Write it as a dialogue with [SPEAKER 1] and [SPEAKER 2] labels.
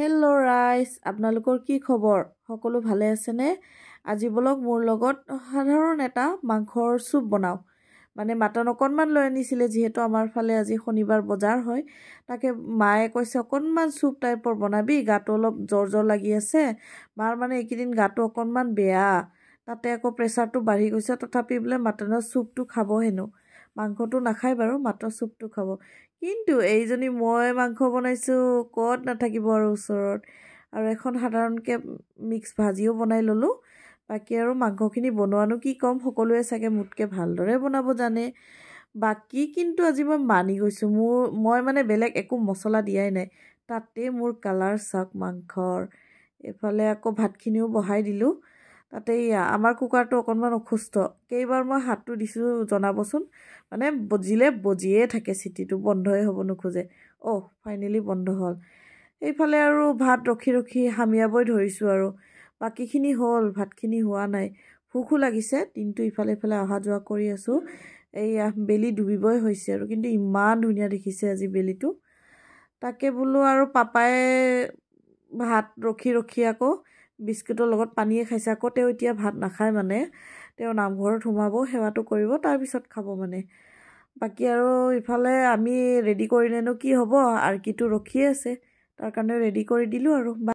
[SPEAKER 1] Hello' ৰাইজ, আপোনালোকৰ কি খবৰ? সকলো ভালে আছেনে? আজি বলক মোৰ লগত সাধাৰণ এটা মাংসৰ চুপ বনাওঁ। মানে মাটন অকণমান লৈ আনিছিলে, যিহেতু আমাৰ ফালে আজি শনিবাৰ বজাৰ হয়। তাকে মায়ে কৈছে অকণমান চুপ টাইপৰ বনাবি, গাটো অলপ জ্বৰ লাগি আছে। মাৰ মানে এইকেইদিন গাটো অকণমান বেয়া, তাতে আকৌ প্ৰেছাৰটো বাঢ়ি গৈছে। তথাপি বোলে মাটনৰ চুপটো খাব হেনো। মাংসটো নাখায় বাৰু, মাত্ৰ চুপটো খাব। কিন্তু এইজনী মই মাংস বনাইছোঁ, ক'ত নাথাকিব আৰু ওচৰত। আৰু এখন সাধাৰণকৈ মিক্স ভাজিও বনাই ল'লোঁ। বাকী আৰু মাংসখিনি বনোৱানো কি ক'ম, সকলোৱে চাগে মোতকৈ ভালদৰে বনাব জানে। বাকী কিন্তু আজি মই মানি গৈছোঁ, মই মানে বেলেগ একো মছলা দিয়াই নাই। তাতে মোৰ কালাৰ চাওক মাংসৰ। এইফালে আকৌ ভাতখিনিও বহাই দিলোঁ। তাতে আমাৰ কুকাৰটো অকণমান অসুস্থ। কেইবাৰ মই হাতটো দিছোঁ জনাবচোন। মানে বজিয়ে থাকে, চিটিটো বন্ধই হ'ব নোখোজে। ফাইনেলি বন্ধ হ'ল। এইফালে আৰু ভাত ৰখি হামিয়াবই ধৰিছোঁ আৰু। বাকীখিনি হ'ল, ভাতখিনি হোৱা নাই। ভোকো লাগিছে, দিনটো ইফালে অহা যোৱা কৰি আছোঁ। এইয়া বেলি ডুবিবই হৈছে আৰু, কিন্তু ইমান ধুনীয়া দেখিছে আজি বেলিটো। তাকে বোলো আৰু পাপাই ভাত ৰখি আকৌ বিস্কুটৰ লগত পানীয়ে খাইছে। আকৌ তেওঁ এতিয়া ভাত নাখায়, মানে তেওঁ নামঘৰত সোমাব, সেৱাটো কৰিব, তাৰপিছত খাব মানে। বাকী আৰু ইফালে আমি ৰেডি কৰিলেনো কি হ'ব, আৰ্কিটো ৰখিয়ে আছে, তাৰ কাৰণে ৰেডি কৰি দিলোঁ আৰু।